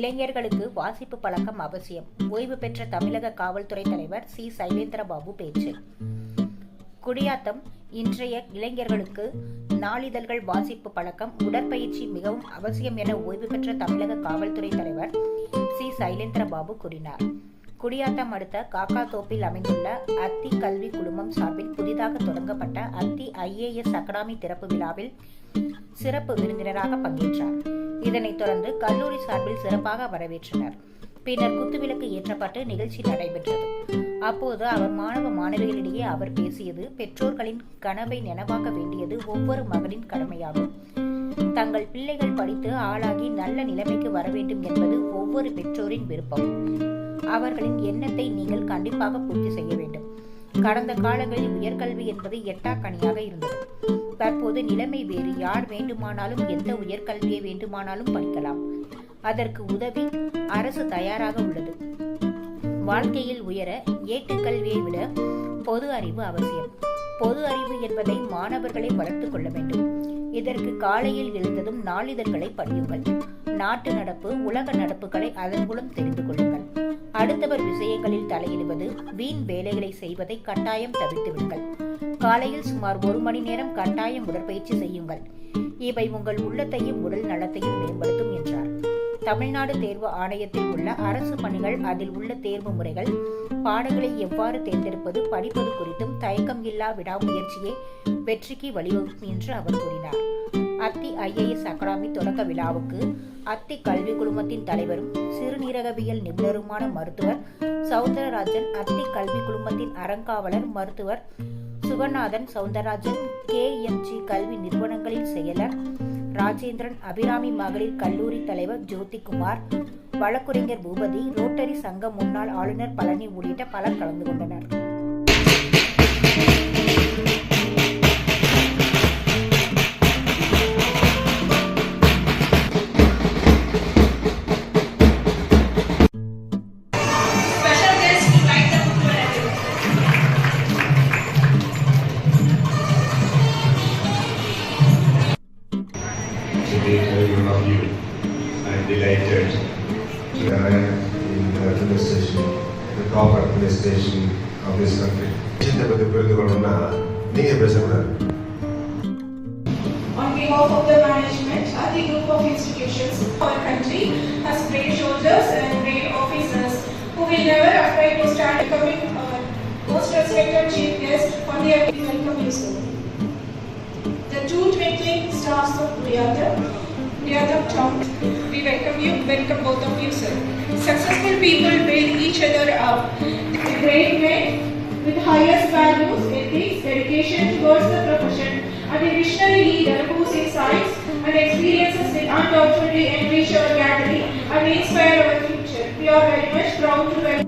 இளைஞர்களுக்கு வாசிப்பு பழக்கம் அவசியம். ஓய்வு பெற்ற தமிழக காவல்துறை தலைவர் சி. சைலேந்திரபாபு பேச்சு. குடியாத்தம்: இன்றைய இளைஞர்களுக்கு நாளிதழ்கள் வாசிப்பு பழக்கம், உடற்பயிற்சி மிகவும் அவசியம் என ஓய்வு பெற்ற தமிழக காவல்துறை தலைவர் சி. சைலேந்திரபாபு கூறினார். குடியாத்தம் அடுத்த காக்காத்தோப்பில் அமைந்துள்ள அத்தி கல்வி குழுமம் சார்பில் புதிதாக தொடங்கப்பட்ட அத்தி IAS அகாடமி திறப்பு விழாவில் சிறப்பு விருந்தினராக பங்கேற்றார். இதனைத் தொடர்ந்து கல்லூரி சார்பில் சிறப்பாக வரவேற்றனர். பின்னர் குத்துவிளக்கு ஏற்றப்பட்டு நிகழ்ச்சி நடைபெற்றது. அப்போது அவர் மாணவ மாணவிகளிடையே அவர் பேசியது, பெற்றோர்களின் கனவை நனவாக்க வேண்டியது ஒவ்வொரு மகனின் கடமையாகும். தங்கள் பிள்ளைகள் படித்து ஆளாகி நல்ல நிலைமைக்கு வர வேண்டும் என்பது ஒவ்வொரு பெற்றோரின் விருப்பம். அவர்களின் எண்ணத்தை நீங்கள் கண்டிப்பாக பூர்த்தி செய்ய வேண்டும். கடந்த காலங்களில் உயர்கல்வி என்பது எட்டாக்கனியாக இருந்தது. தற்போது நிலைமை வேறு. யார் வேண்டுமானாலும் எந்த உயர்கல்வியை வேண்டுமானாலும் படிக்கலாம். அதற்கு உதவி அரசு தயாராக உள்ளது. வாழ்க்கையில் உயர ஏட்டுக்கல்வியை விட பொது அறிவு அவசியம். பொது அறிவு என்பதை மாணவர்களை வளர்த்துக் கொள்ள வேண்டும். இதற்கு காலையில் எழுந்ததும் நாளிதழ்களை படியுங்கள். நாட்டு நடப்பு, உலக நடப்புகளை அதன் மூலம் தெரிந்து கொள்ளுங்கள். அடுத்தவர் விஷயங்களில் தலையிடுவது, வீண் வேலைகளை செய்வதை கட்டாயம் தவிர்த்துவிடுங்கள். காலையில் சுமார் 1 மணி நேரம் கட்டாயம் உடற்பயிற்சி செய்யுங்கள். இவை உங்கள் உள்ளத்தையும் உடல் நலத்தையும் மேம்படுத்தும் என்றார். தமிழ்நாடு தேர்வு ஆணையத்தில் உள்ள அரசு பணிகள், அதில் உள்ள தேர்வு முறைகள், பாடங்களை எவ்வாறு தேர்ந்தெடுப்பது, படிப்பது குறித்தும் தயக்கம் இல்லா விடாமுயற்சியை வெற்றிக்கு வழிவகுக்கும் என்று அவர் கூறினார். அத்தி IAS அகாடமி தொடக்க விழாவுக்கு அத்தி கல்வி குழுமத்தின் தலைவரும் சிறுநீரகவியல் நிபுணருமான மருத்துவர் சவுந்தரராஜன், அத்தி கல்வி குழுமத்தின் அறங்காவலர் மருத்துவர் சுகநாதன் சவுந்தரராஜன், KMG கல்வி நிறுவனங்களின் செயலர் ராஜேந்திரன், அபிராமி மகளிர் கல்லூரி தலைவர் ஜோதிகுமார், வழக்குரைஞர் பூபதி, ரோட்டரி சங்க முன்னாள் ஆளுநர் பழனி உள்ளிட்ட பலர் கலந்து கொண்டனர். I'm delighted to arrive in the administration, the top administration of this country. On behalf of the management, the group of institutions, our country has brave soldiers and brave officers who will never afraid to stand becoming our most respected chief guest on the welcome you sir. The two twinkling stars of Kudiyatham town, we welcome both of you sir. Successful people build each other up. Great men with highest values, ethics, dedication towards the profession, and a visionary leader whose insights and experiences will undoubtedly enrich our gathering and inspire our future. We are very much proud to welcome